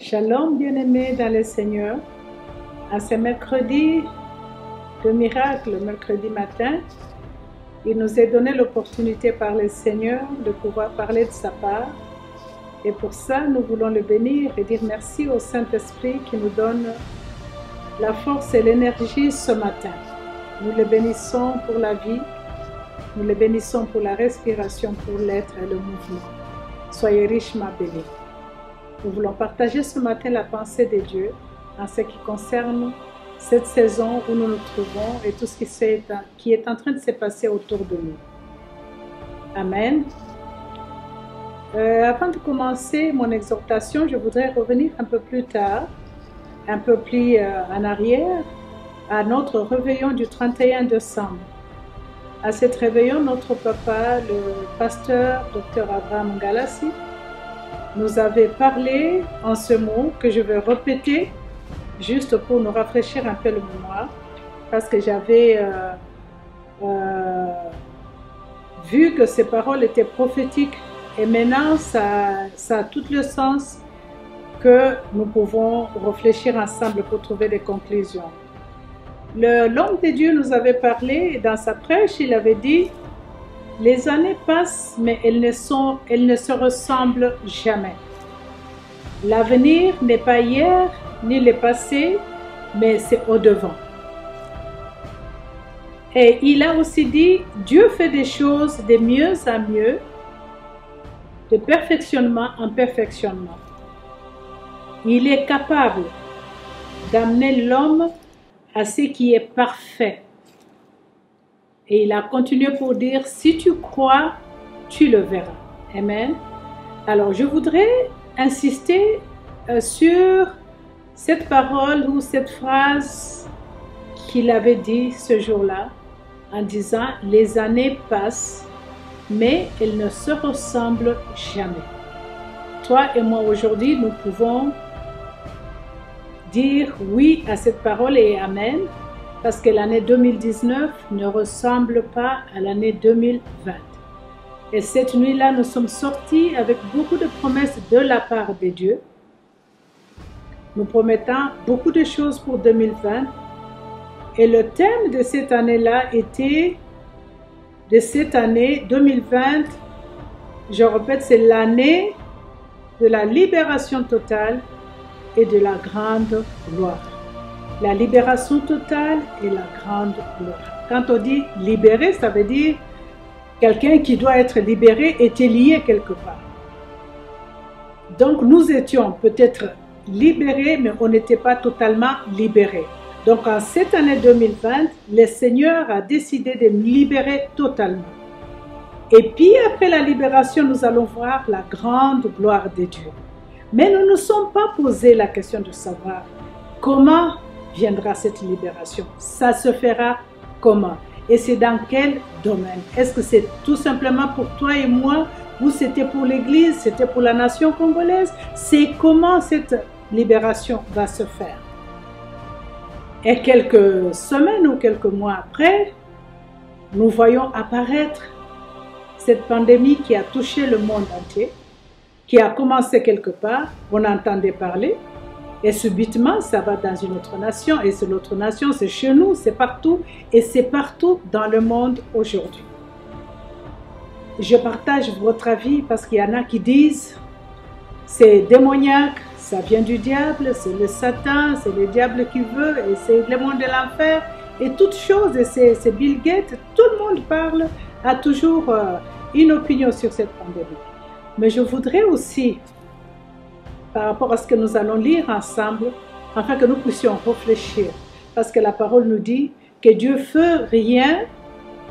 Shalom bien-aimés dans le Seigneur. À ce mercredi de miracle, mercredi matin, il nous est donné l'opportunité par le Seigneur de pouvoir parler de sa part. Et pour ça, nous voulons le bénir et dire merci au Saint-Esprit qui nous donne la force et l'énergie ce matin. Nous le bénissons pour la vie, nous le bénissons pour la respiration, pour l'être et le mouvement. Soyez richement bénis. Nous voulons partager ce matin la pensée de Dieu en ce qui concerne cette saison où nous nous trouvons et tout ce qui est en train de se passer autour de nous. Amen. Avant de commencer mon exhortation, je voudrais revenir un peu plus tard, un peu plus en arrière, à notre réveillon du 31 décembre. À cet réveillon, notre papa, le pasteur Dr Abraham Galassi, nous avait parlé en ce mot que je vais répéter juste pour nous rafraîchir un peu le mémoire, parce que j'avais vu que ces paroles étaient prophétiques et maintenant ça a tout le sens que nous pouvons réfléchir ensemble pour trouver des conclusions. L'homme de Dieu nous avait parlé dans sa prêche, il avait dit: les années passent, mais elles ne se ressemblent jamais. L'avenir n'est pas hier, ni le passé, mais c'est au-devant. Et il a aussi dit: Dieu fait des choses de mieux en mieux, de perfectionnement en perfectionnement. Il est capable d'amener l'homme à ce qui est parfait. Et il a continué pour dire: si tu crois, tu le verras. Amen. Alors, je voudrais insister sur cette parole ou cette phrase qu'il avait dit ce jour-là, en disant: les années passent, mais elles ne se ressemblent jamais. Toi et moi aujourd'hui, nous pouvons dire oui à cette parole et amen. Parce que l'année 2019 ne ressemble pas à l'année 2020. Et cette nuit-là, nous sommes sortis avec beaucoup de promesses de la part de Dieu. Nous promettant beaucoup de choses pour 2020. Et le thème de cette année-là était, de cette année 2020, je répète, c'est l'année de la libération totale et de la grande gloire. La libération totale et la grande gloire. Quand on dit libéré, ça veut dire quelqu'un qui doit être libéré était lié quelque part. Donc nous étions peut-être libérés, mais on n'était pas totalement libérés. Donc en cette année 2020, le Seigneur a décidé de nous libérer totalement. Et puis après la libération, nous allons voir la grande gloire de Dieu. Mais nous ne nous sommes pas posé la question de savoir comment viendra cette libération. Ça se fera comment? Et c'est dans quel domaine? Est-ce que c'est tout simplement pour toi et moi, ou c'était pour l'Église, c'était pour la nation congolaise? C'est comment cette libération va se faire? Et quelques semaines ou quelques mois après, nous voyons apparaître cette pandémie qui a touché le monde entier, qui a commencé quelque part, on entendait parler, et subitement, ça va dans une autre nation, et c'est l'autre nation, c'est chez nous, c'est partout, et c'est partout dans le monde aujourd'hui. Je partage votre avis parce qu'il y en a qui disent c'est démoniaque, ça vient du diable, c'est le Satan, c'est le diable qui veut, et c'est le monde de l'enfer, et toutes choses, et c'est Bill Gates, tout le monde parle, a toujours une opinion sur cette pandémie. Mais je voudrais aussi, par rapport à ce que nous allons lire ensemble, afin que nous puissions réfléchir. Parce que la parole nous dit que Dieu ne fait rien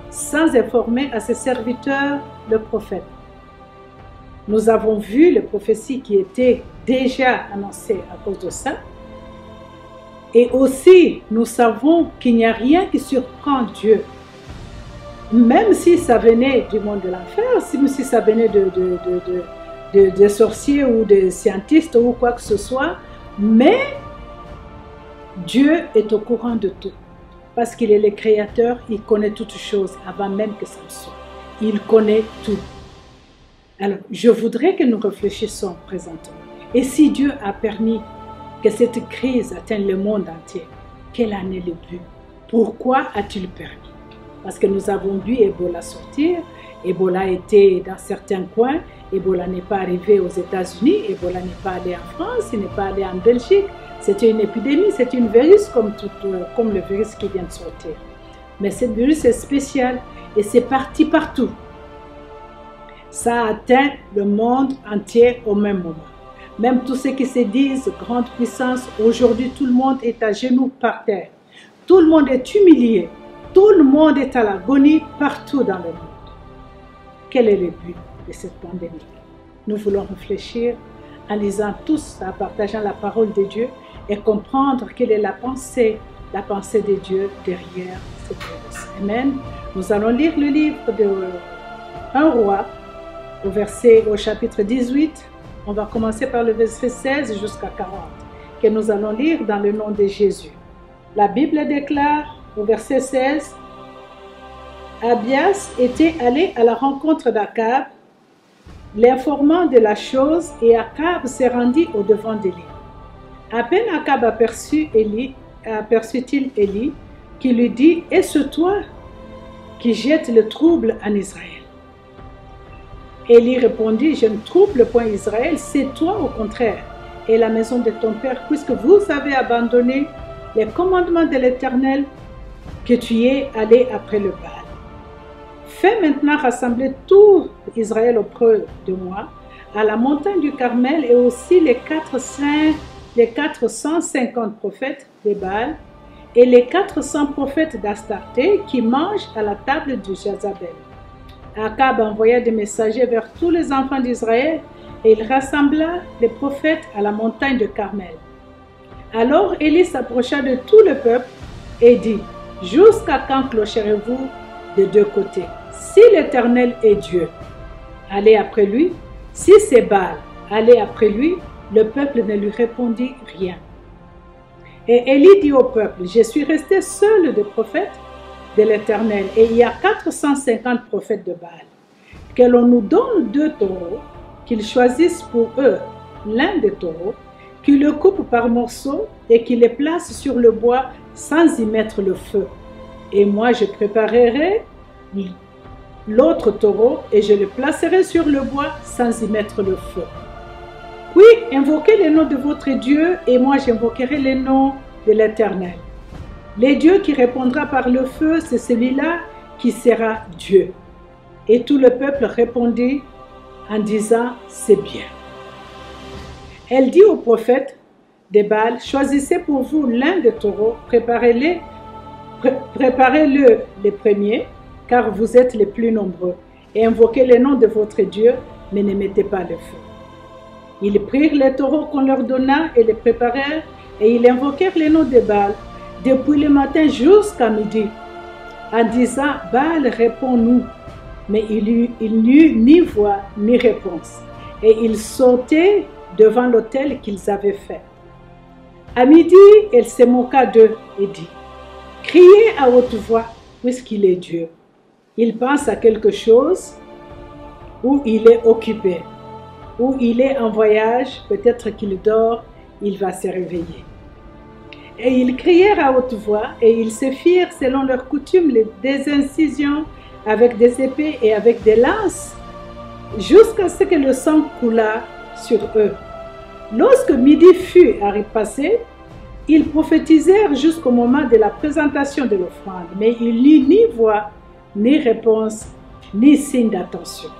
sans informer à ses serviteurs, le prophète. Nous avons vu les prophéties qui étaient déjà annoncées à cause de ça. Et aussi, nous savons qu'il n'y a rien qui surprend Dieu. Même si ça venait du monde de l'enfer, même si ça venait de sorciers ou de scientifiques ou quoi que ce soit, mais Dieu est au courant de tout. Parce qu'il est le créateur, il connaît toutes choses avant même que ça ne soit. Il connaît tout. Alors, je voudrais que nous réfléchissions présentement. Et si Dieu a permis que cette crise atteigne le monde entier, quel en est le but? Pourquoi a-t-il permis? Parce que nous avons vu Ebola sortir. Ebola était dans certains coins. Ebola n'est pas arrivé aux États-Unis. Ebola n'est pas allé en France. Il n'est pas allé en Belgique. C'était une épidémie. C'est un virus comme le virus qui vient de sortir. Mais ce virus est spécial et c'est parti partout. Ça a atteint le monde entier au même moment. Même tous ceux qui se disent grande puissance, aujourd'hui tout le monde est à genoux par terre. Tout le monde est humilié. Tout le monde est à l'agonie partout dans le monde. Quel est le but de cette pandémie? Nous voulons réfléchir en lisant tous, en partageant la parole de Dieu et comprendre quelle est la pensée de Dieu derrière cette virus. Amen. Nous allons lire le livre de 1 Roi au chapitre 18. On va commencer par le verset 16 jusqu'à 40, que nous allons lire dans le nom de Jésus. La Bible déclare au verset 16, Abias était allé à la rencontre d'Akab, l'informant de la chose, et Akab se rendit au devant d'Élie. À peine Akab aperçut-il Élie, qui lui dit, est-ce toi qui jette le trouble en Israël? Élie répondit, je ne trouble point Israël, c'est toi au contraire, et la maison de ton père, puisque vous avez abandonné les commandements de l'Éternel, que tu es allé après le Baal. Fais maintenant rassembler tout Israël auprès de moi, à la montagne du Carmel, et aussi les 450 prophètes de Baal, et les 400 prophètes d'Astarté qui mangent à la table de Jezabel. Akab envoya des messagers vers tous les enfants d'Israël, et il rassembla les prophètes à la montagne de Carmel. Alors Élie s'approcha de tout le peuple et dit, « Jusqu'à quand clocherez-vous de deux côtés? Si l'Éternel est Dieu, allez après lui. Si c'est Baal, allez après lui. » Le peuple ne lui répondit rien. Et Élie dit au peuple, « Je suis resté seul de prophètes de l'Éternel, et il y a 450 prophètes de Baal. Que l'on nous donne 2 taureaux, qu'ils choisissent pour eux l'un des taureaux, qu'ils le coupent par morceaux et qu'ils les placent sur le bois sans y mettre le feu. Et moi je préparerai l'autre taureau et je le placerai sur le bois sans y mettre le feu. Puis invoquez le nom de votre Dieu et moi j'invoquerai le nom de l'Éternel. Le Dieu qui répondra par le feu, c'est celui-là qui sera Dieu. » Et tout le peuple répondit en disant, « C'est bien. » Elle dit au prophète de Baal, « Choisissez pour vous l'un des taureaux, préparez-le les premiers, car vous êtes les plus nombreux, et invoquez le nom de votre Dieu, mais ne mettez pas le feu. » Ils prirent les taureaux qu'on leur donna et les préparèrent, et ils invoquèrent le nom de Baal depuis le matin jusqu'à midi, en disant, « Baal, réponds-nous. » Mais il n'y eut ni voix ni réponse, et ils sautaient devant l'autel qu'ils avaient fait. À midi, elle se moqua d'eux et dit, « Criez à haute voix, puisqu'il est Dieu. Il pense à quelque chose, ou il est occupé, ou il est en voyage, peut-être qu'il dort, il va se réveiller. » Et ils crièrent à haute voix, et ils se firent, selon leur coutume, des incisions avec des épées et avec des lances, jusqu'à ce que le sang coulât sur eux. Lorsque midi fut passé, ils prophétisèrent jusqu'au moment de la présentation de l'offrande, mais il n'y eut ni voix, ni réponse, ni signe d'attention.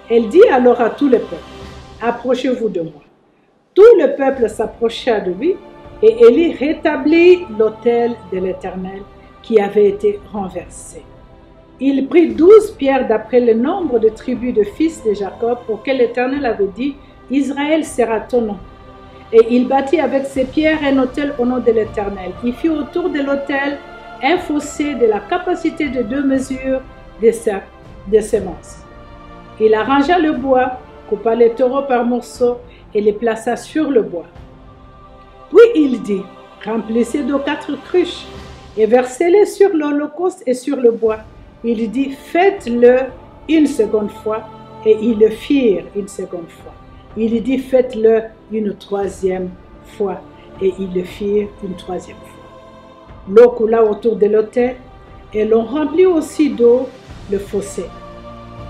Elle dit alors à tout le peuple, « Approchez-vous de moi. » Tout le peuple s'approcha de lui, et Élie rétablit l'autel de l'Éternel qui avait été renversé. Il prit 12 pierres d'après le nombre de tribus de fils de Jacob auxquels l'Éternel avait dit, « Israël sera ton nom. » Et il bâtit avec ces pierres un autel au nom de l'Éternel. Il fit autour de l'autel un fossé de la capacité de 2 mesures de semences. Il arrangea le bois, coupa les taureaux par morceaux et les plaça sur le bois. Puis il dit, « Remplissez d'eau 4 cruches et versez-les sur l'holocauste et sur le bois. » Il dit, « Faites-le une seconde fois. » Et ils le firent une seconde fois. Il dit, faites-le une troisième fois. Et ils le firent une troisième fois. L'eau coula autour de l'autel et l'on remplit aussi d'eau le fossé.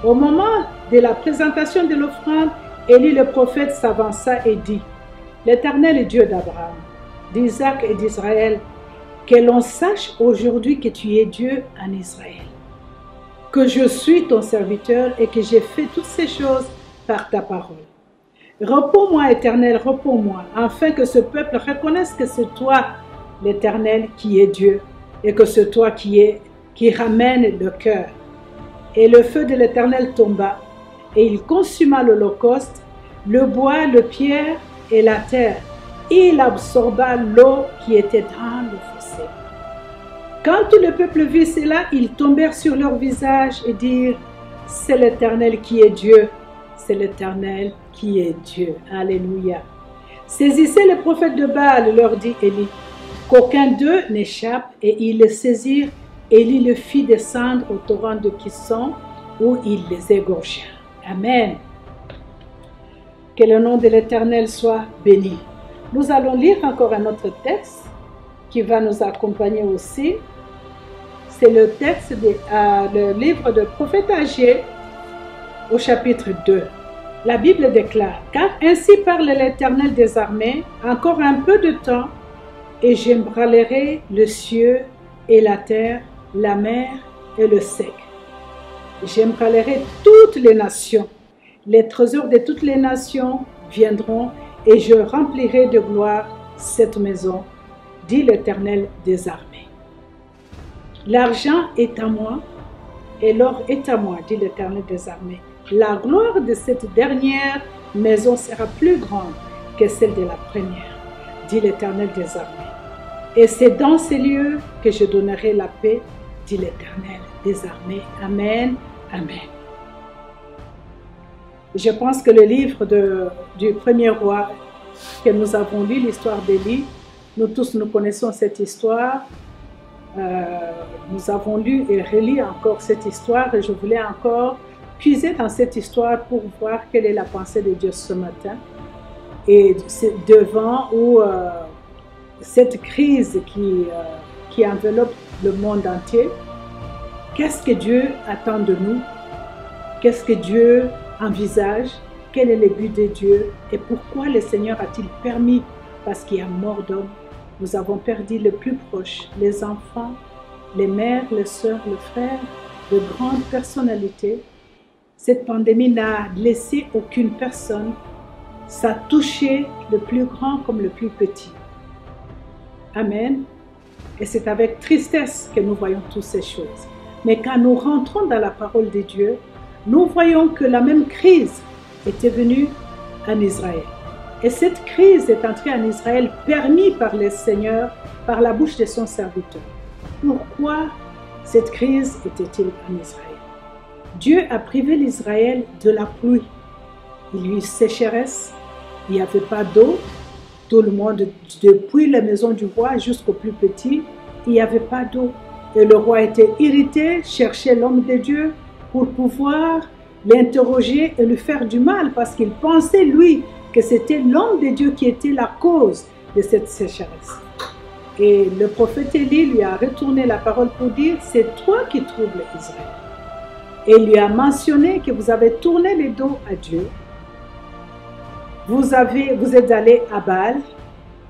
Au moment de la présentation de l'offrande, Élie le prophète s'avança et dit, l'Éternel est Dieu d'Abraham, d'Isaac et d'Israël, que l'on sache aujourd'hui que tu es Dieu en Israël, que je suis ton serviteur et que j'ai fait toutes ces choses par ta parole. Réponds-moi, Éternel, réponds-moi, afin que ce peuple reconnaisse que c'est toi, l'Éternel, qui est Dieu, et que c'est toi qui ramène le cœur. Et le feu de l'Éternel tomba, et il consuma l'holocauste, le bois, le pierre et la terre. Il absorba l'eau qui était dans le fossé. Quand tout le peuple vit cela, ils tombèrent sur leur visage et dirent, c'est l'Éternel qui est Dieu, c'est l'Éternel qui est Dieu. Alléluia. Saisissez le prophète de Baal, leur dit Élie, qu'aucun d'eux n'échappe, et ils le saisirent. Élie le fit descendre au torrent de Kison, où il les égorgea. Amen. Que le nom de l'Éternel soit béni. Nous allons lire encore un autre texte qui va nous accompagner aussi. C'est le texte le livre de prophète Agé au chapitre 2. La Bible déclare, « Car ainsi parle l'Éternel des armées, encore un peu de temps, et j'ébranlerai le ciel et la terre, la mer et le sec. J'ébranlerai toutes les nations. Les trésors de toutes les nations viendront, et je remplirai de gloire cette maison, dit l'Éternel des armées. L'argent est à moi, et l'or est à moi, dit l'Éternel des armées. La gloire de cette dernière maison sera plus grande que celle de la première, dit l'Éternel des armées. Et c'est dans ces lieux que je donnerai la paix, dit l'Éternel des armées. Amen, amen. Je pense que le livre du premier roi que nous avons lu, l'histoire d'Élie, nous tous nous connaissons cette histoire. Nous avons lu et relu encore cette histoire et je voulais encore puiser dans cette histoire pour voir quelle est la pensée de Dieu ce matin. Et devant cette crise qui enveloppe le monde entier, qu'est-ce que Dieu attend de nous? Qu'est-ce que Dieu envisage? Quel est le but de Dieu? Et pourquoi le Seigneur a-t-il permis? Parce qu'il y a mort d'homme. Nous avons perdu les plus proches, les enfants, les mères, les sœurs, les frères, de grandes personnalités. Cette pandémie n'a laissé aucune personne. Ça a touché le plus grand comme le plus petit. Amen. Et c'est avec tristesse que nous voyons toutes ces choses. Mais quand nous rentrons dans la parole de Dieu, nous voyons que la même crise était venue en Israël. Et cette crise est entrée en Israël permise par le Seigneur, par la bouche de son serviteur. Pourquoi cette crise était-il en Israël? Dieu a privé l'Israël de la pluie. Il y a eu sécheresse, il n'y avait pas d'eau. Tout le monde, depuis la maison du roi jusqu'au plus petit, il n'y avait pas d'eau. Et le roi était irrité, cherchait l'homme de Dieu pour pouvoir l'interroger et lui faire du mal parce qu'il pensait, lui, que c'était l'homme de Dieu qui était la cause de cette sécheresse. Et le prophète Élie lui a retourné la parole pour dire, c'est toi qui troubles Israël. Et il lui a mentionné que vous avez tourné le dos à Dieu. Vous êtes allé à Baal,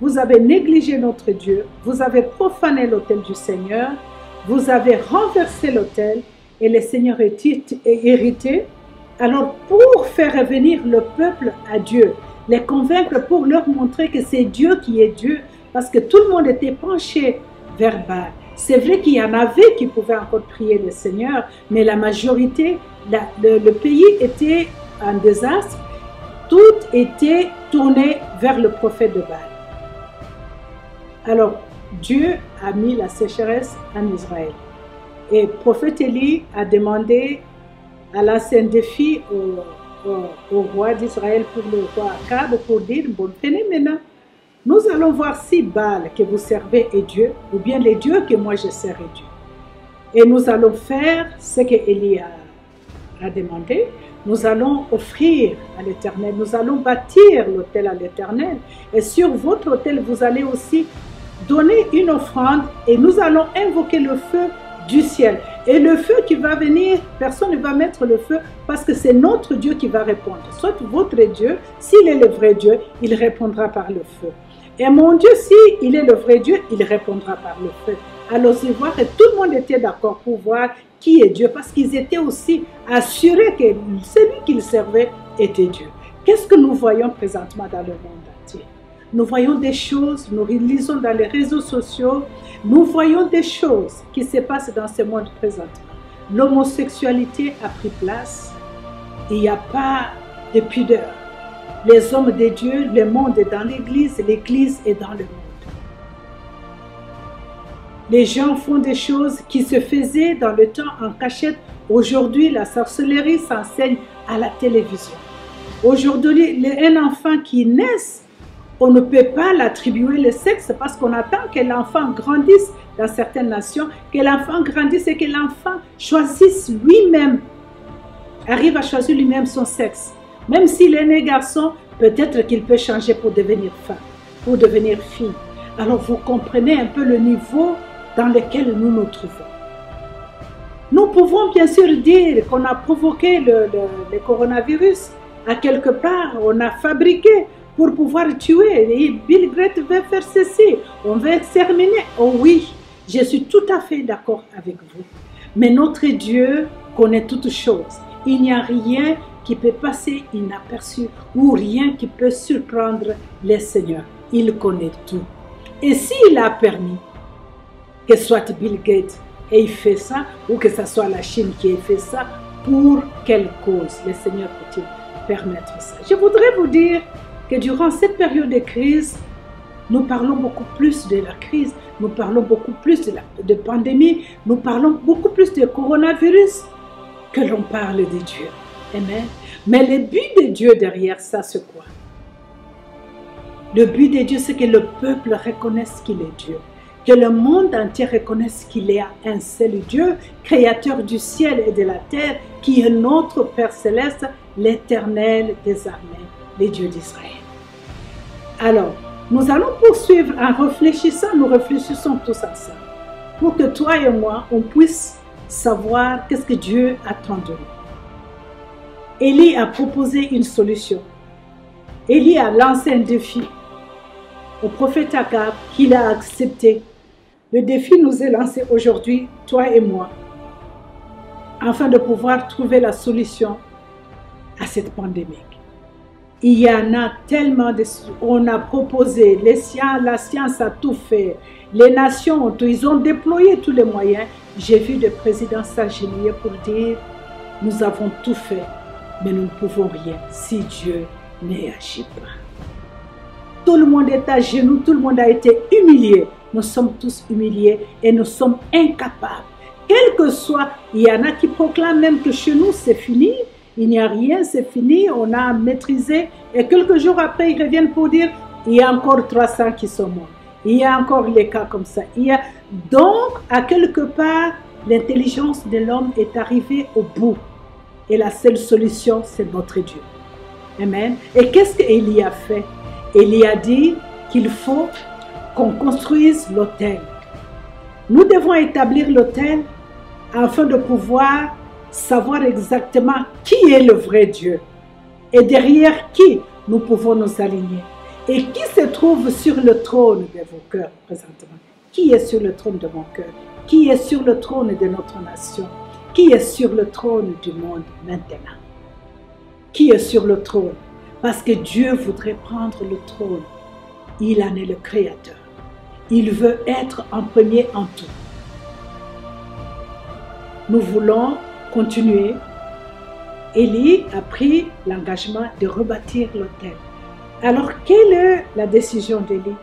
vous avez négligé notre Dieu, vous avez profané l'autel du Seigneur, vous avez renversé l'autel et le Seigneur est irrité. Alors pour faire revenir le peuple à Dieu, les convaincre pour leur montrer que c'est Dieu qui est Dieu, parce que tout le monde était penché vers Baal. C'est vrai qu'il y en avait qui pouvaient encore prier le Seigneur, mais la majorité, le pays était en désastre, tout était tourné vers le prophète de Baal. Alors, Dieu a mis la sécheresse en Israël. Et le prophète Élie a demandé à lancer un défi au roi d'Israël pour le roi Akab pour dire, bon, venez maintenant, nous allons voir si Baal que vous servez est Dieu ou bien les dieux que moi je sers est Dieu. Et nous allons faire ce que Élie a demandé, nous allons offrir à l'Éternel, nous allons bâtir l'autel à l'Éternel. Et sur votre autel, vous allez aussi donner une offrande et nous allons invoquer le feu du ciel. Et le feu qui va venir, personne ne va mettre le feu parce que c'est notre Dieu qui va répondre. Soit votre Dieu, s'il est le vrai Dieu, il répondra par le feu. Et mon Dieu, s'il est le vrai Dieu, il répondra par le feu. Alors, y voir, et tout le monde était d'accord pour voir qui est Dieu parce qu'ils étaient aussi assurés que celui qu'ils servaient était Dieu. Qu'est-ce que nous voyons présentement dans le monde entier? Nous voyons des choses, nous lisons dans les réseaux sociaux, nous voyons des choses qui se passent dans ce monde présentement. L'homosexualité a pris place, il n'y a pas de pudeur. Les hommes de Dieu, le monde est dans l'Église est dans le monde. Les gens font des choses qui se faisaient dans le temps en cachette. Aujourd'hui, la sorcellerie s'enseigne à la télévision. Aujourd'hui, un enfant qui naît, on ne peut pas l'attribuer le sexe parce qu'on attend que l'enfant grandisse dans certaines nations, que l'enfant grandisse et que l'enfant choisisse lui-même, arrive à choisir lui-même son sexe. Même s'il est né garçon, peut-être qu'il peut changer pour devenir femme, pour devenir fille. Alors vous comprenez un peu le niveau dans lequel nous nous trouvons. Nous pouvons bien sûr dire qu'on a provoqué le coronavirus. À quelque part, on a fabriqué pour pouvoir tuer. Et Bill Gates veut faire ceci, on veut exterminer. Oh oui, je suis tout à fait d'accord avec vous. Mais notre Dieu connaît toutes choses. Il n'y a rien qui peut passer inaperçu ou rien qui peut surprendre le Seigneur. Il connaît tout. Et s'il a permis que ce soit Bill Gates et il fait ça, ou que ce soit la Chine qui ait fait ça, pour quelle cause le Seigneur peut-il permettre ça? Je voudrais vous dire que durant cette période de crise, nous parlons beaucoup plus de la crise, nous parlons beaucoup plus de pandémie, nous parlons beaucoup plus de coronavirus que l'on parle de Dieu. Amen. Mais le but de Dieu derrière ça, c'est quoi? Le but de Dieu, c'est que le peuple reconnaisse qu'il est Dieu. Que le monde entier reconnaisse qu'il y a un seul Dieu, créateur du ciel et de la terre, qui est notre Père céleste, l'Éternel des armées, le Dieu d'Israël. Alors, nous allons poursuivre en réfléchissant, nous réfléchissons tous ensemble, pour que toi et moi, on puisse savoir qu'est-ce que Dieu attend de nous. Élie a proposé une solution. Élie a lancé un défi au prophète Akab qu'il a accepté. Le défi nous est lancé aujourd'hui, toi et moi, afin de pouvoir trouver la solution à cette pandémie. Il y en a tellement de... On a proposé, la science a tout fait, les nations ont tout, ils ont déployé tous les moyens. J'ai vu des présidents s'agenouiller pour dire, nous avons tout fait, mais nous ne pouvons rien si Dieu n'agit pas. Tout le monde est à genoux, tout le monde a été humilié. Nous sommes tous humiliés et nous sommes incapables. Quel que soit, il y en a qui proclament même que chez nous c'est fini, il n'y a rien, c'est fini, on a maîtrisé. Et quelques jours après, ils reviennent pour dire, il y a encore 300 qui sont morts. Il y a encore les cas comme ça. Donc, à quelque part, l'intelligence de l'homme est arrivée au bout. Et la seule solution, c'est notre Dieu. Amen. Et qu'est-ce qu'Élie a fait? Élie a dit qu'il faut qu'on construise l'autel. Nous devons établir l'autel afin de pouvoir savoir exactement qui est le vrai Dieu et derrière qui nous pouvons nous aligner. Et qui se trouve sur le trône de vos cœurs présentement? Qui est sur le trône de mon cœur? Qui est sur le trône de notre nation? Qui est sur le trône du monde maintenant? Qui est sur le trône? Parce que Dieu voudrait prendre le trône. Il en est le créateur. Il veut être en premier en tout. Nous voulons continuer. Élie a pris l'engagement de rebâtir l'autel. Alors, quelle est la décision d'Élie?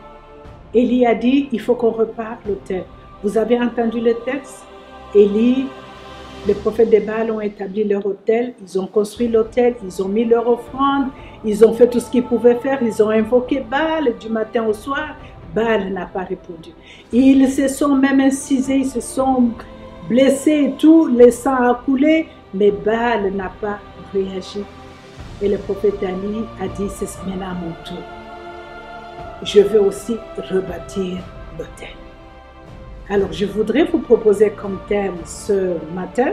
Élie a dit, il faut qu'on reparte l'autel. Vous avez entendu le texte? Élie, les prophètes de Baal ont établi leur autel, ils ont construit l'autel, ils ont mis leur offrande, ils ont fait tout ce qu'ils pouvaient faire, ils ont invoqué Baal du matin au soir. Baal n'a pas répondu. Ils se sont même incisés, ils se sont blessés et tout, le sang a coulé, Mais Baal n'a pas réagi. Et le prophète Ali a dit, c'est maintenant mon tour. Je veux aussi rebâtir l'autel. Alors, je voudrais vous proposer comme thème ce matin.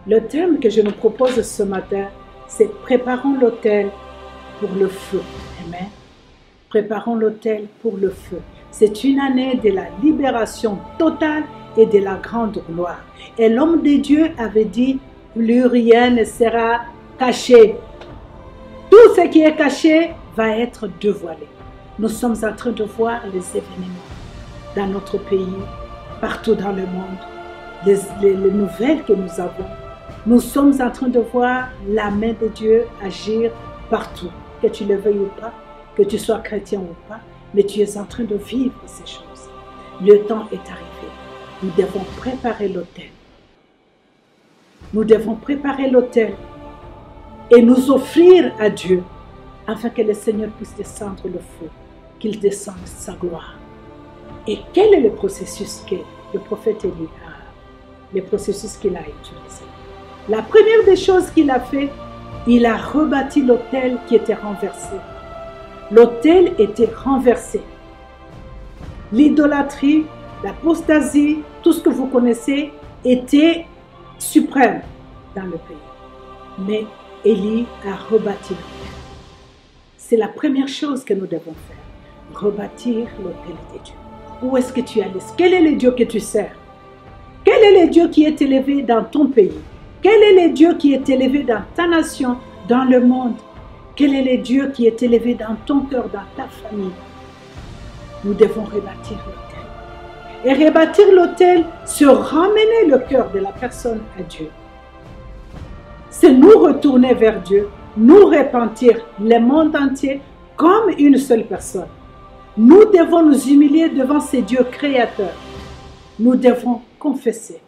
Le thème que je nous propose ce matin, c'est préparons l'autel pour le feu. Amen. Préparons l'autel pour le feu. C'est une année de la libération totale et de la grande gloire. Et l'homme de Dieu avait dit, plus rien ne sera caché. Tout ce qui est caché va être dévoilé. Nous sommes en train de voir les événements dans notre pays, partout dans le monde, les nouvelles que nous avons. Nous sommes en train de voir la main de Dieu agir partout, que tu le veuilles ou pas, que tu sois chrétien ou pas, mais tu es en train de vivre ces choses. Le temps est arrivé. Nous devons préparer l'autel. Nous devons préparer l'autel et nous offrir à Dieu afin que le Seigneur puisse descendre le feu, qu'il descende sa gloire. Et quel est le processus que le prophète Élie le processus qu'il a utilisé? La première des choses qu'il a fait, il a rebâti l'autel qui était renversé. L'autel était renversé. L'idolâtrie, l'apostasie, tout ce que vous connaissez était suprême dans le pays. Mais Élie a rebâti l'autel. C'est la première chose que nous devons faire. Rebâtir l'autel de Dieu. Où est-ce que tu es? Quel est le Dieu que tu sers? Quel est le Dieu qui est élevé dans ton pays? Quel est le Dieu qui est élevé dans ta nation, dans le monde? Quel est le Dieu qui est élevé dans ton cœur, dans ta famille? Nous devons rebâtir l'autel. Et rebâtir l'autel, c'est ramener le cœur de la personne à Dieu. C'est nous retourner vers Dieu, nous repentir, le monde entier, comme une seule personne. Nous devons nous humilier devant ces dieux créateurs. Nous devons confesser.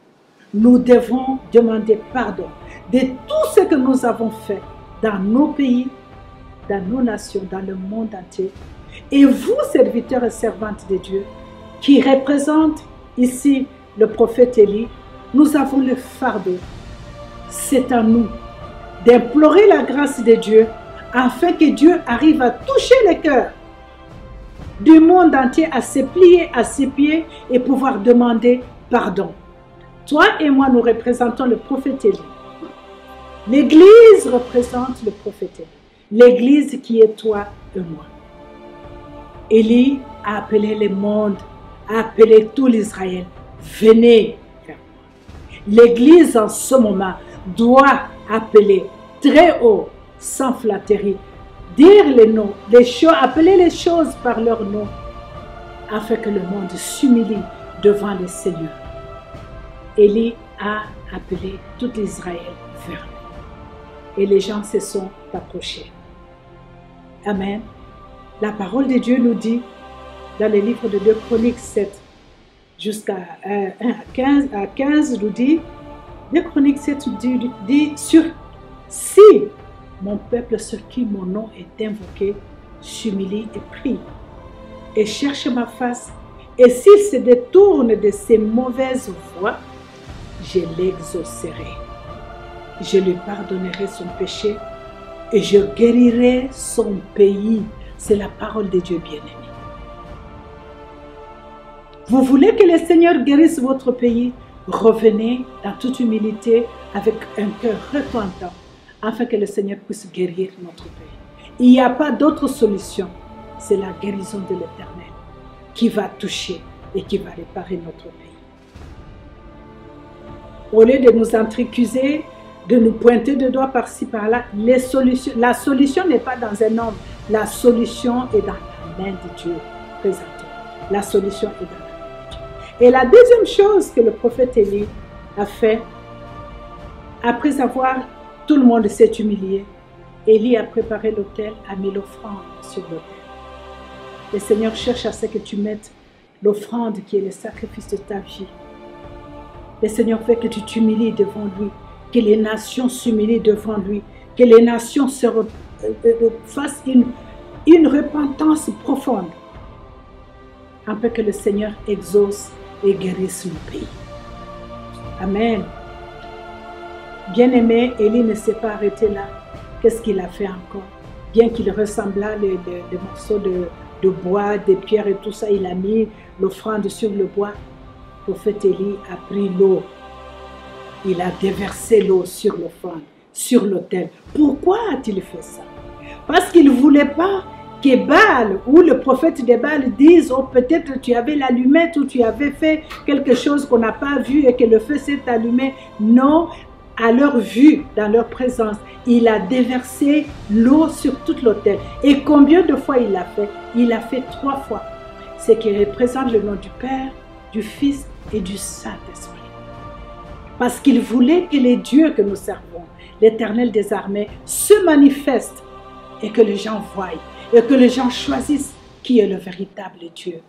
Nous devons demander pardon de tout ce que nous avons fait dans nos pays, dans nos nations, dans le monde entier. Et vous, serviteurs et servantes de Dieu, qui représentent ici le prophète Élie, nous avons le fardeau. C'est à nous d'implorer la grâce de Dieu afin que Dieu arrive à toucher le cœur du monde entier, à se plier à ses pieds et pouvoir demander pardon. Toi et moi, nous représentons le prophète Élie. L'Église représente le prophète Élie. L'Église qui est toi et moi. Élie a appelé le monde, a appelé tout l'Israël. Venez vers moi. L'Église en ce moment doit appeler très haut, sans flatterie, dire les noms, les choses, appeler les choses par leur nom, afin que le monde s'humilie devant le Seigneur. Élie a appelé tout Israël vers lui. Et les gens se sont approchés. Amen. La parole de Dieu nous dit, dans le livre de 2 Chroniques 7, jusqu'à 15, nous dit, 2 Chroniques 7 dit, si mon peuple sur qui mon nom est invoqué s'humilie et prie, et cherche ma face, et s'il se détourne de ses mauvaises voies, je l'exaucerai. Je lui pardonnerai son péché et je guérirai son pays. C'est la parole de Dieu bien-aimé. Vous voulez que le Seigneur guérisse votre pays? Revenez dans toute humilité avec un cœur repentant afin que le Seigneur puisse guérir notre pays. Il n'y a pas d'autre solution. C'est la guérison de l'Éternel qui va toucher et qui va réparer notre pays. Au lieu de nous intricuser, de nous pointer de doigts par-ci par-là, la solution n'est pas dans un homme. La solution est dans la main de Dieu présentée. La solution est dans la main de Dieu. Et la deuxième chose que le prophète Élie a fait, après avoir, tout le monde s'est humilié, Élie a préparé l'autel, a mis l'offrande sur l'autel. Le Seigneur cherche à ce que tu mettes l'offrande qui est le sacrifice de ta vie. Le Seigneur veut que tu t'humilies devant lui, que les nations s'humilient devant lui, que les nations fassent une repentance profonde, afin que le Seigneur exauce et guérisse le pays. Amen. Bien-aimé, Élie ne s'est pas arrêté là. Qu'est-ce qu'il a fait encore? Bien qu'il ressemblât les morceaux de bois, des pierres et tout ça, il a mis l'offrande sur le bois. Le prophète Élie a pris l'eau. Il a déversé l'eau sur l'offrande, sur l'autel. Pourquoi a-t-il fait ça? Parce qu'il ne voulait pas que Baal ou le prophète de Baal dise, oh peut-être tu avais l'allumette ou tu avais fait quelque chose qu'on n'a pas vu et que le feu s'est allumé. Non, à leur vue, dans leur présence, il a déversé l'eau sur tout l'autel. Et combien de fois il l'a fait? Il l'a fait 3 fois. Ce qui représente le nom du Père, du Fils et du Saint-Esprit. Parce qu'il voulait que les dieux que nous servons, l'Éternel des armées, se manifestent et que les gens voient et que les gens choisissent qui est le véritable Dieu,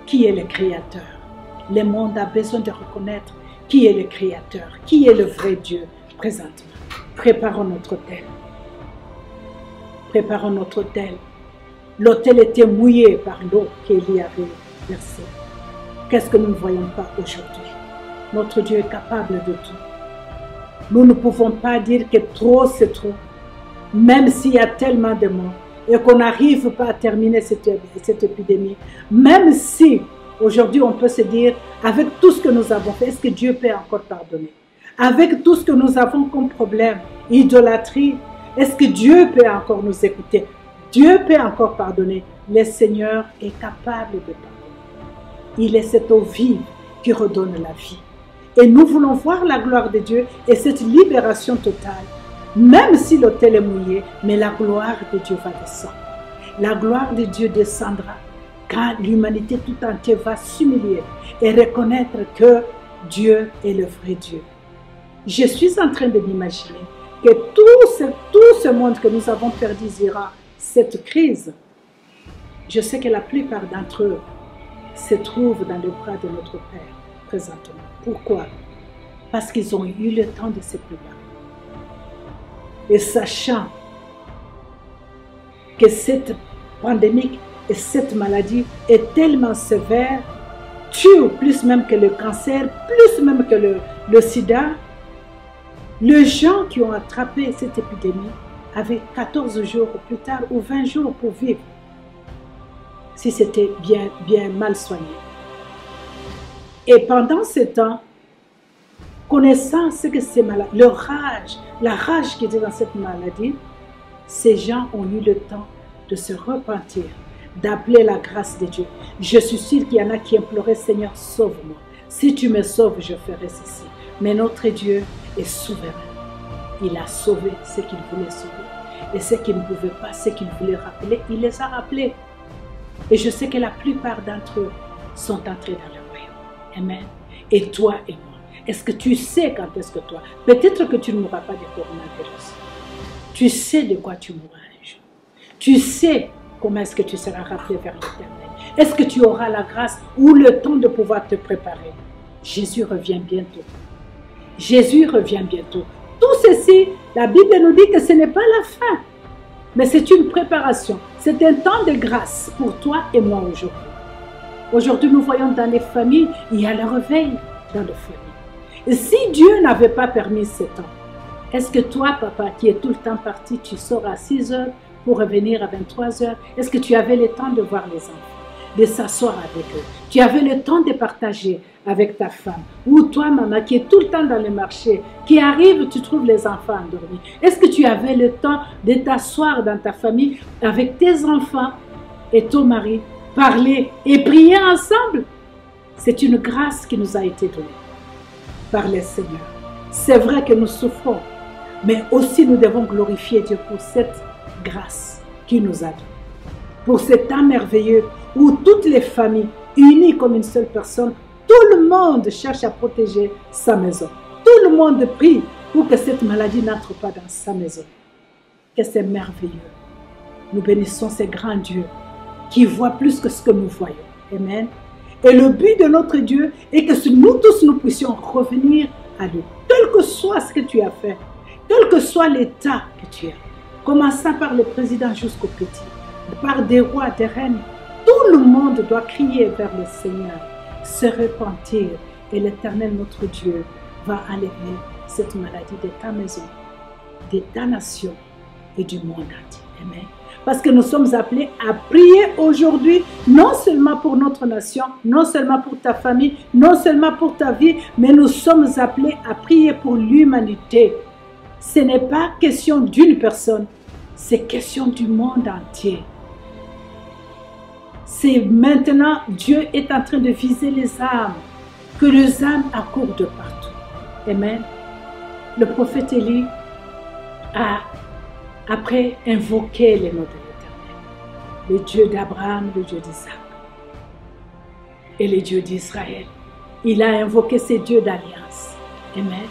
qui est le Créateur. Le monde a besoin de reconnaître qui est le Créateur, qui est le vrai Dieu présentement. Préparons notre autel. Préparons notre autel. L'autel était mouillé par l'eau qu'Élie avait versée. Qu'est-ce que nous ne voyons pas aujourd'hui? Notre Dieu est capable de tout. Nous ne pouvons pas dire que trop c'est trop. Même s'il y a tellement de morts et qu'on n'arrive pas à terminer cette épidémie, même si aujourd'hui on peut se dire, avec tout ce que nous avons fait, est-ce que Dieu peut encore pardonner? Avec tout ce que nous avons comme problème, idolâtrie, est-ce que Dieu peut encore nous écouter? Dieu peut encore pardonner. Le Seigneur est capable de pardonner. Il est cette eau vive qui redonne la vie. Et nous voulons voir la gloire de Dieu et cette libération totale. Même si l'autel est mouillé, mais la gloire de Dieu va descendre. La gloire de Dieu descendra quand l'humanité tout entière va s'humilier et reconnaître que Dieu est le vrai Dieu. Je suis en train de m'imaginer que tout ce monde que nous avons perdu durant cette crise, je sais que la plupart d'entre eux se trouvent dans les bras de notre Père présentement. Pourquoi? Parce qu'ils ont eu le temps de se préparer. Et sachant que cette pandémie et cette maladie est tellement sévère, tue plus même que le cancer, plus même que le sida, les gens qui ont attrapé cette épidémie avaient 14 jours plus tard ou 20 jours pour vivre, si c'était bien mal soigné. Et pendant ce temps, connaissant ce que c'est malade, la rage qui était dans cette maladie, ces gens ont eu le temps de se repentir, d'appeler la grâce de Dieu. Je suis sûre qu'il y en a qui imploraient, Seigneur, sauve-moi. Si tu me sauves, je ferai ceci. Mais notre Dieu est souverain. Il a sauvé ce qu'il voulait sauver. Et ce qu'il ne pouvait pas, ce qu'il voulait rappeler, il les a rappelés. Et je sais que la plupart d'entre eux sont entrés dans le royaume. Amen. Et toi et moi. Est-ce que tu sais quand est-ce que toi, peut-être que tu ne mourras pas de coronavirus. Tu sais de quoi tu mourras un jour. Tu sais comment est-ce que tu seras rappelé vers l'Éternel. Est-ce que tu auras la grâce ou le temps de pouvoir te préparer? Jésus revient bientôt. Jésus revient bientôt. Tout ceci, la Bible nous dit que ce n'est pas la fin, mais c'est une préparation. C'est un temps de grâce pour toi et moi aujourd'hui. Aujourd'hui, nous voyons dans les familles, il y a le réveil dans les familles. Et si Dieu n'avait pas permis ce temps, est-ce que toi, papa, qui es tout le temps parti, tu sors à 6 heures pour revenir à 23 heures? Est-ce que tu avais le temps de voir les enfants, de s'asseoir avec eux? Tu avais le temps de partager avec ta femme? Ou toi, maman, qui est tout le temps dans le marché, qui arrive, tu trouves les enfants endormis. Est-ce que tu avais le temps de t'asseoir dans ta famille avec tes enfants et ton mari, parler et prier ensemble? C'est une grâce qui nous a été donnée par le Seigneur. C'est vrai que nous souffrons, mais aussi nous devons glorifier Dieu pour cette grâce qu'il nous a donnée. Pour cet temps merveilleux où toutes les familles, unies comme une seule personne, tout le monde cherche à protéger sa maison. Tout le monde prie pour que cette maladie n'entre pas dans sa maison. Que c'est merveilleux. Nous bénissons ces grands dieux qui voient plus que ce que nous voyons. Amen. Et le but de notre Dieu est que nous tous, nous puissions revenir à lui. Quel que soit ce que tu as fait, quel que soit l'état que tu as, commençant par le président jusqu'au petit, par des rois, des reines, tout le monde doit crier vers le Seigneur, se repentir, et l'Éternel, notre Dieu, va enlever cette maladie de ta maison, de ta nation et du monde entier. Amen. Parce que nous sommes appelés à prier aujourd'hui, non seulement pour notre nation, non seulement pour ta famille, non seulement pour ta vie, mais nous sommes appelés à prier pour l'humanité. Ce n'est pas question d'une personne, c'est question du monde entier. C'est maintenant, Dieu est en train de viser les âmes, que les âmes accourent de partout. Amen. Le prophète Élie a après invoqué les noms de l'Éternel, le Dieu d'Abraham, le Dieu d'Isaac et le Dieu d'Israël. Il a invoqué ces dieux d'alliance. Amen.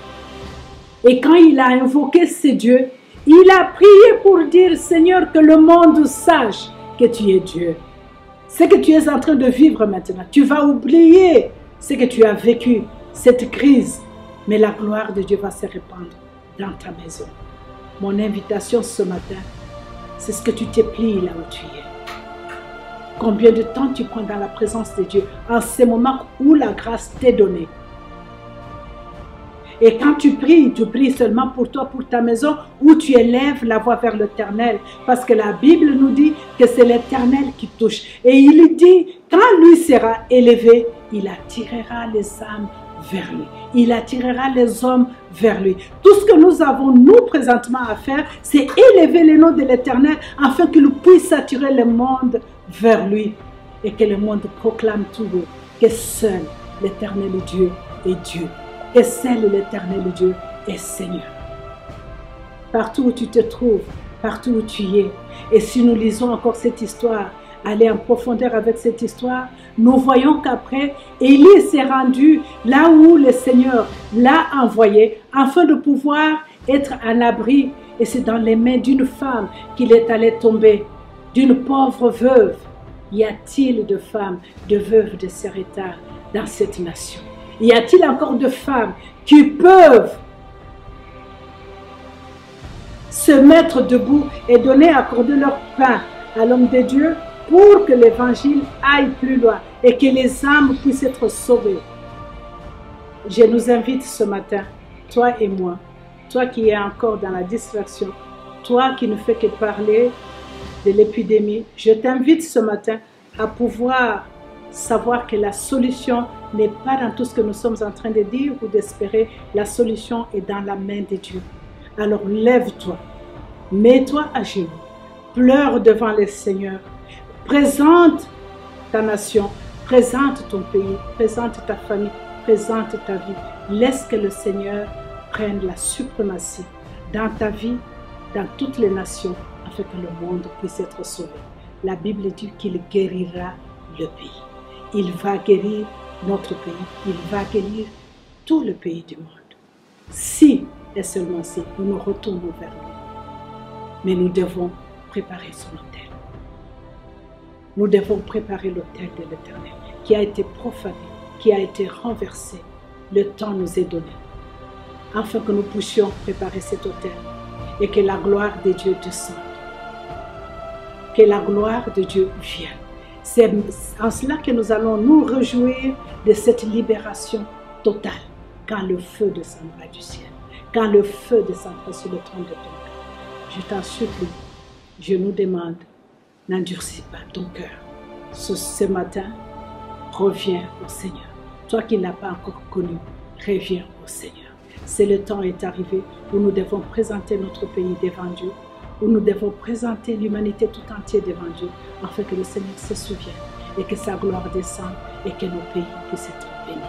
Et quand il a invoqué ces dieux, il a prié pour dire, Seigneur, que le monde sache que tu es Dieu. Ce que tu es en train de vivre maintenant, tu vas oublier ce que tu as vécu, cette crise, mais la gloire de Dieu va se répandre dans ta maison. Mon invitation ce matin, c'est ce que tu te plies là où tu es. Combien de temps tu prends dans la présence de Dieu en ces moments où la grâce t'est donnée. Et quand tu pries seulement pour toi, pour ta maison, où tu élèves la voix vers l'Éternel. Parce que la Bible nous dit que c'est l'Éternel qui touche. Et il dit, quand lui sera élevé, il attirera les âmes vers lui. Il attirera les hommes vers lui. Tout ce que nous avons, nous, présentement à faire, c'est élever le nom de l'Éternel afin qu'il puisse attirer le monde vers lui. Et que le monde proclame tout haut que seul l'Éternel Dieu est Dieu. Et seul l'Éternel Dieu est Seigneur. Partout où tu te trouves, partout où tu es, et si nous lisons encore cette histoire, aller en profondeur avec cette histoire, nous voyons qu'après, Élie s'est rendu là où le Seigneur l'a envoyé, afin de pouvoir être en abri, et c'est dans les mains d'une femme qu'il est allé tomber, d'une pauvre veuve. Y a-t-il de femmes, de veuves de Sarepta dans cette nation? Y a-t-il encore de femmes qui peuvent se mettre debout et donner, accorder leur pain à l'homme de Dieu pour que l'évangile aille plus loin et que les âmes puissent être sauvées? Je nous invite ce matin, toi et moi, toi qui es encore dans la distraction, toi qui ne fais que parler de l'épidémie, je t'invite ce matin à pouvoir savoir que la solution n'est pas dans tout ce que nous sommes en train de dire ou d'espérer. La solution est dans la main de Dieu. Alors lève-toi, mets-toi à genoux, pleure devant le Seigneur, présente ta nation, présente ton pays, présente ta famille, présente ta vie. Laisse que le Seigneur prenne la suprématie dans ta vie, dans toutes les nations, afin que le monde puisse être sauvé. La Bible dit qu'il guérira le pays. Il va guérir notre pays. Il va guérir tout le pays du monde. Si et seulement si nous nous retournons vers lui. Mais nous devons préparer son autel. Nous devons préparer l'autel de l'Éternel qui a été profané, qui a été renversé. Le temps nous est donné afin que nous puissions préparer cet autel et que la gloire de Dieu descende. Que la gloire de Dieu vienne. C'est en cela que nous allons nous réjouir de cette libération totale quand le feu descendra du ciel, quand le feu descendra sur le trône de ton cœur. Je t'en supplie, je nous demande, n'endurcis pas ton cœur. Ce matin, reviens au Seigneur. Toi qui ne l'as pas encore connu, reviens au Seigneur. C'est le temps est arrivé où nous devons présenter notre pays devant Dieu, où nous devons présenter l'humanité tout entière devant Dieu, afin que le Seigneur se souvienne et que sa gloire descende et que nos pays puissent être bénis.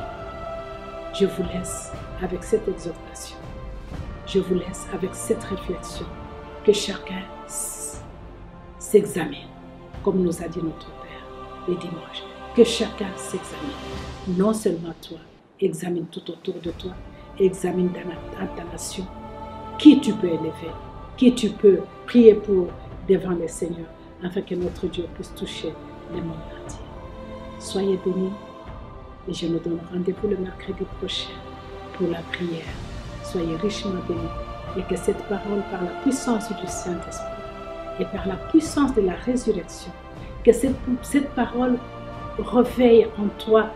Je vous laisse avec cette exhortation. Je vous laisse avec cette réflexion. Que chacun s'examine, comme nous a dit notre Père les dimanches. Que chacun s'examine. Non seulement toi, examine tout autour de toi, examine dans ta nation. Qui tu peux élever, qui tu peux prier pour devant le Seigneur, afin que notre Dieu puisse toucher le monde entier. Soyez bénis et je nous donne rendez-vous le mercredi prochain pour la prière. Soyez richement bénis et que cette parole, par la puissance du Saint-Esprit et par la puissance de la résurrection, que cette parole réveille en toi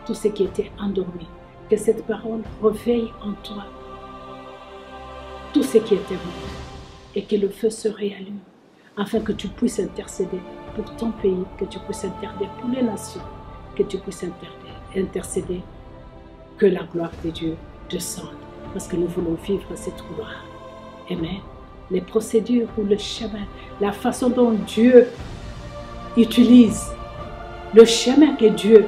tout ce qui était endormi. Que cette parole réveille en toi tout ce qui était mort et que le feu se réallume afin que tu puisses intercéder pour ton pays, que tu puisses intercéder pour les nations, que tu puisses intercéder, que la gloire de Dieu descende parce que nous voulons vivre cette gloire. Amen. Les procédures ou le chemin, la façon dont Dieu utilise, le chemin que Dieu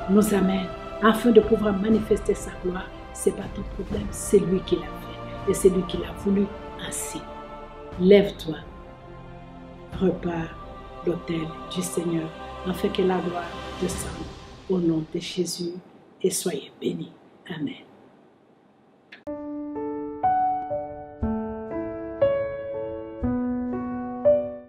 nous amène afin de pouvoir manifester sa gloire, ce n'est pas ton problème, c'est lui qui l'a fait et c'est lui qui l'a voulu ainsi. Lève-toi, repars l'autel du Seigneur afin que la gloire descende au nom de Jésus et soyez bénis. Amen.